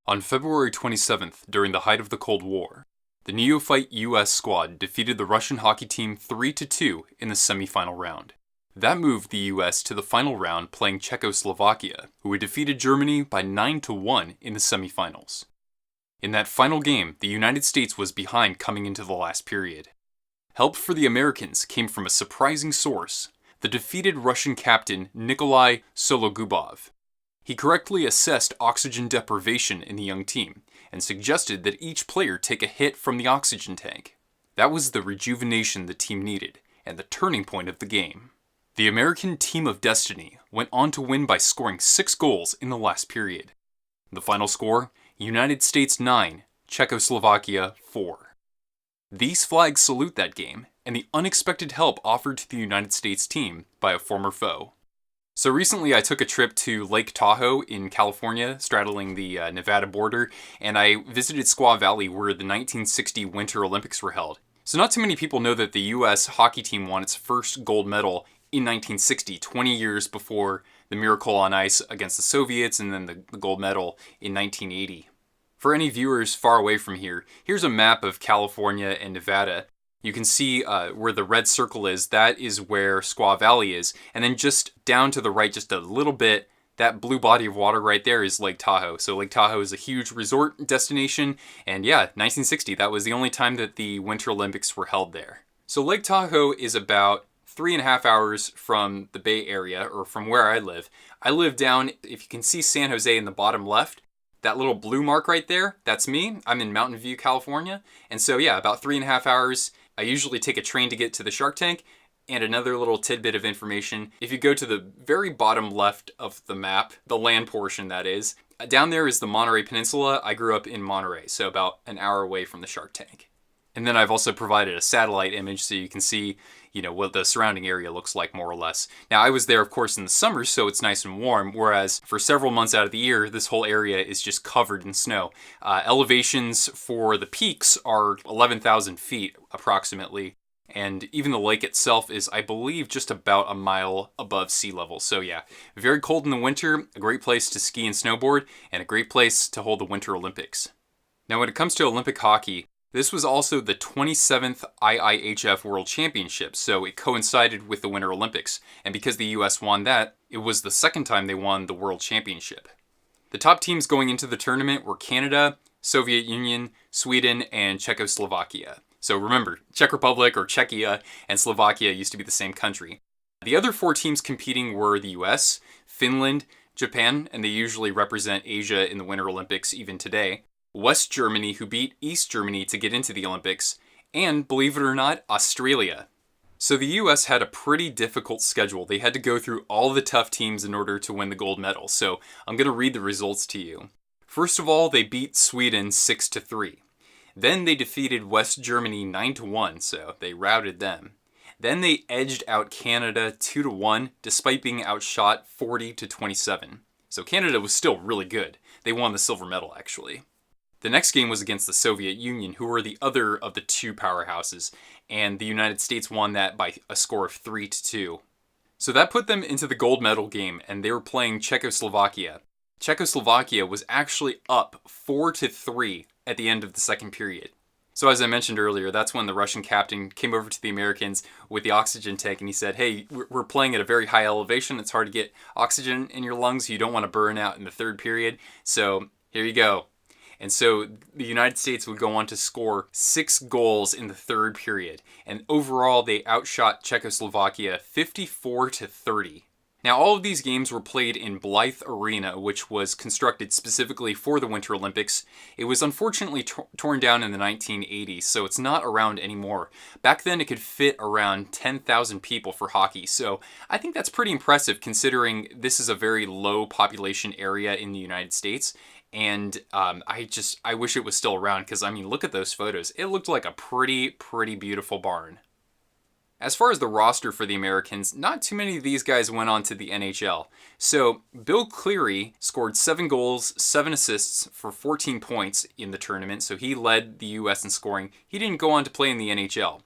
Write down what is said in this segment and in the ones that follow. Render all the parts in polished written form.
On February 27th, during the height of the Cold War, the neophyte U.S. squad defeated the Russian hockey team 3-2 in the semifinal round. That moved the U.S. to the final round playing Czechoslovakia, who had defeated Germany by 9-1 in the semifinals. In that final game, the United States was behind coming into the last period. Help for the Americans came from a surprising source, the defeated Russian captain Nikolai Sologubov. He correctly assessed oxygen deprivation in the young team, and suggested that each player take a hit from the oxygen tank. That was the rejuvenation the team needed, and the turning point of the game. The American team of destiny went on to win by scoring 6 goals in the last period. The final score, United States 9, Czechoslovakia 4. These flags salute that game, and the unexpected help offered to the United States team by a former foe. So recently I took a trip to Lake Tahoe in California, straddling the Nevada border, and I visited Squaw Valley where the 1960 Winter Olympics were held. So not too many people know that the U.S. hockey team won its first gold medal in 1960, 20 years before the Miracle on Ice against the Soviets and then the gold medal in 1980. For any viewers far away from here, here's a map of California and Nevada. You can see where the red circle is, that is where Squaw Valley is. And then just down to the right, just a little bit, that blue body of water right there is Lake Tahoe. So Lake Tahoe is a huge resort destination. And yeah, 1960, that was the only time that the Winter Olympics were held there. So Lake Tahoe is about 3.5 hours from the Bay Area, or from where I live. I live down, if you can see San Jose in the bottom left, that little blue mark right there, that's me. I'm in Mountain View, California. And so yeah, about 3.5 hours. I usually take a train to get to the Shark Tank. And another little tidbit of information, if you go to the very bottom left of the map, the land portion that is, down there is the Monterey Peninsula. I grew up in Monterey, so about an hour away from the Shark Tank. And then I've also provided a satellite image so you can see, what the surrounding area looks like more or less. Now I was there of course in the summer, so it's nice and warm, whereas for several months out of the year, this whole area is just covered in snow. Elevations for the peaks are 11,000 feet approximately, and even the lake itself is, I believe, just about a mile above sea level. So yeah, very cold in the winter, a great place to ski and snowboard, and a great place to hold the Winter Olympics. Now when it comes to Olympic hockey, this was also the 27th IIHF World Championship, so it coincided with the Winter Olympics, and because the US won that, it was the second time they won the World Championship. The top teams going into the tournament were Canada, Soviet Union, Sweden, and Czechoslovakia. So remember, Czech Republic or Czechia and Slovakia used to be the same country. The other 4 teams competing were the US, Finland, Japan, and they usually represent Asia in the Winter Olympics even today, West Germany, who beat East Germany to get into the Olympics, and, believe it or not, Australia. So the US had a pretty difficult schedule. They had to go through all the tough teams in order to win the gold medal, so I'm going to read the results to you. First of all, they beat Sweden 6-3. Then they defeated West Germany 9-1, so they routed them. Then they edged out Canada 2-1, despite being outshot 40-27. So Canada was still really good. They won the silver medal, actually. The next game was against the Soviet Union, who were the other of the 2 powerhouses, and the United States won that by a score of 3-2. So that put them into the gold medal game, and they were playing Czechoslovakia. Czechoslovakia was actually up 4-3 at the end of the second period. So as I mentioned earlier, that's when the Russian captain came over to the Americans with the oxygen tank and he said, hey, we're playing at a very high elevation. It's hard to get oxygen in your lungs. You don't want to burn out in the third period. So here you go. And so the United States would go on to score 6 goals in the third period. And overall, they outshot Czechoslovakia 54-30. Now, all of these games were played in Blyth Arena, which was constructed specifically for the Winter Olympics. It was unfortunately torn down in the 1980s, so it's not around anymore. Back then, it could fit around 10,000 people for hockey, so I think that's pretty impressive considering this is a very low population area in the United States. And I wish it was still around because, I mean, look at those photos. It looked like a pretty beautiful barn. As far as the roster for the Americans, not too many of these guys went on to the NHL. So Bill Cleary scored 7 goals, 7 assists for 14 points in the tournament, so he led the U.S. in scoring. He didn't go on to play in the NHL.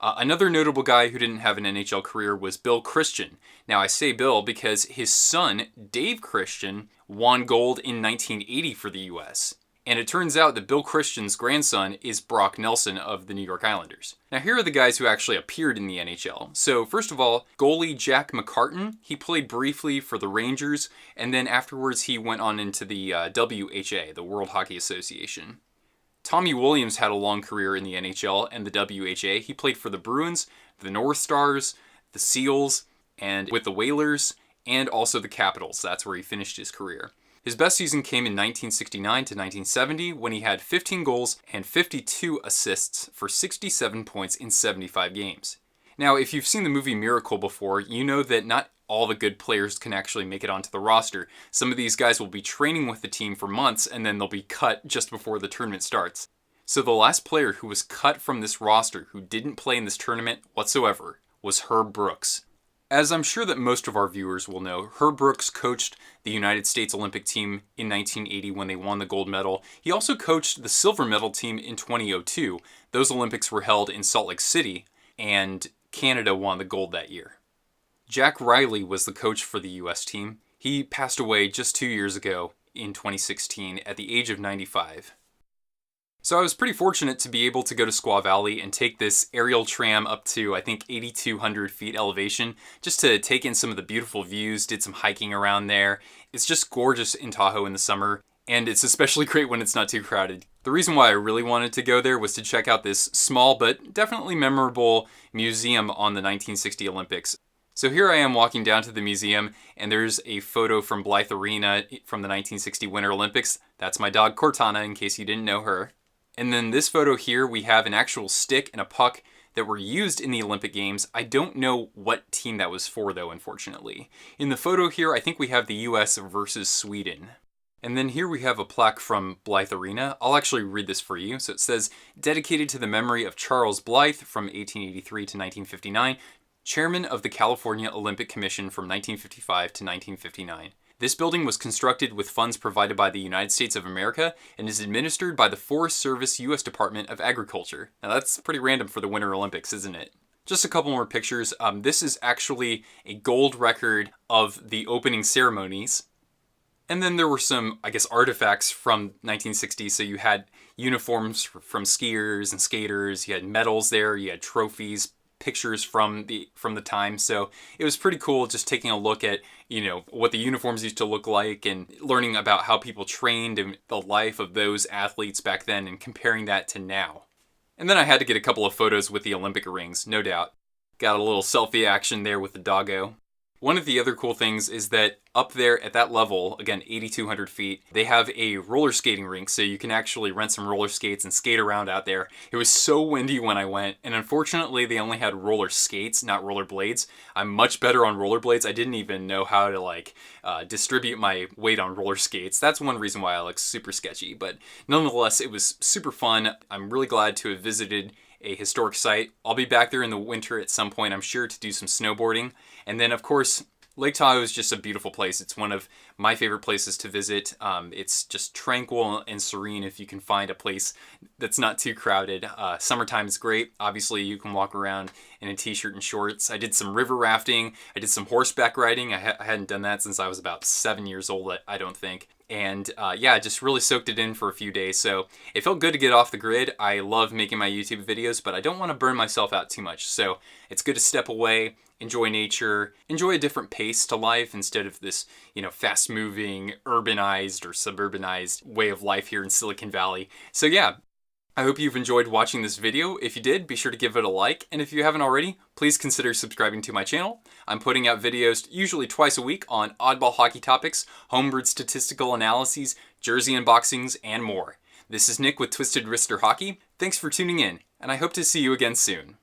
Another notable guy who didn't have an NHL career was Bill Christian. Now I say Bill because his son, Dave Christian, won gold in 1980 for the US. And it turns out that Bill Christian's grandson is Brock Nelson of the New York Islanders. Now here are the guys who actually appeared in the NHL. So first of all, goalie Jack McCartan, he played briefly for the Rangers, and then afterwards he went on into the WHA, the World Hockey Association. Tommy Williams had a long career in the NHL and the WHA. He played for the Bruins, the North Stars, the Seals, and with the Whalers, and also the Capitals. That's where he finished his career. His best season came in 1969 to 1970 when he had 15 goals and 52 assists for 67 points in 75 games. Now, if you've seen the movie Miracle before, you know that not all the good players can actually make it onto the roster. Some of these guys will be training with the team for months and then they'll be cut just before the tournament starts. So the last player who was cut from this roster who didn't play in this tournament whatsoever was Herb Brooks. As I'm sure that most of our viewers will know, Herb Brooks coached the United States Olympic team in 1980 when they won the gold medal. He also coached the silver medal team in 2002. Those Olympics were held in Salt Lake City, and Canada won the gold that year. Jack Riley was the coach for the US team. He passed away just 2 years ago in 2016 at the age of 95. So I was pretty fortunate to be able to go to Squaw Valley and take this aerial tram up to, I think, 8,200 feet elevation, just to take in some of the beautiful views, did some hiking around there. It's just gorgeous in Tahoe in the summer, and it's especially great when it's not too crowded. The reason why I really wanted to go there was to check out this small but definitely memorable museum on the 1960 Olympics. So here I am walking down to the museum, and there's a photo from Blyth Arena from the 1960 Winter Olympics. That's my dog Cortana, in case you didn't know her. And then this photo here, we have an actual stick and a puck that were used in the Olympic Games. I don't know what team that was for though, unfortunately. In the photo here, I think we have the US versus Sweden. And then here we have a plaque from Blyth Arena. I'll actually read this for you. So it says, dedicated to the memory of Charles Blyth from 1883 to 1959, Chairman of the California Olympic Commission from 1955 to 1959. This building was constructed with funds provided by the United States of America and is administered by the Forest Service U.S. Department of Agriculture. Now that's pretty random for the Winter Olympics, isn't it? Just a couple more pictures. This is actually a gold record of the opening ceremonies. And then there were some, I guess, artifacts from 1960. So you had uniforms from skiers and skaters, you had medals there, you had trophies, pictures from the time. So it was pretty cool just taking a look at, you know, what the uniforms used to look like and learning about how people trained and the life of those athletes back then and comparing that to now. And then I had to get a couple of photos with the Olympic rings, no doubt. Got a little selfie action there with the doggo. One of the other cool things is that up there at that level, again, 8,200 feet, they have a roller skating rink, so you can actually rent some roller skates and skate around out there. It was so windy when I went, and unfortunately they only had roller skates, not roller blades. I'm much better on roller blades. I didn't even know how to distribute my weight on roller skates. That's one reason why I look super sketchy, but nonetheless, it was super fun. I'm really glad to have visited a historic site. I'll be back there in the winter at some point, I'm sure, to do some snowboarding. And then, of course, Lake Tahoe is just a beautiful place. It's one of my favorite places to visit. It's just tranquil and serene if you can find a place that's not too crowded. Summertime is great. Obviously, you can walk around in a t-shirt and shorts. I did some river rafting. I did some horseback riding. I hadn't done that since I was about 7 years old, I don't think. And yeah, I just really soaked it in for a few days. So it felt good to get off the grid. I love making my YouTube videos, but I don't want to burn myself out too much. So it's good to step away, enjoy nature, enjoy a different pace to life instead of this, you know, fast moving, urbanized or suburbanized way of life here in Silicon Valley. So yeah, I hope you've enjoyed watching this video. If you did, be sure to give it a like. And if you haven't already, please consider subscribing to my channel. I'm putting out videos usually twice a week on oddball hockey topics, homebrewed statistical analyses, jersey unboxings, and more. This is Nick with Twisted Wrister Hockey. Thanks for tuning in, and I hope to see you again soon.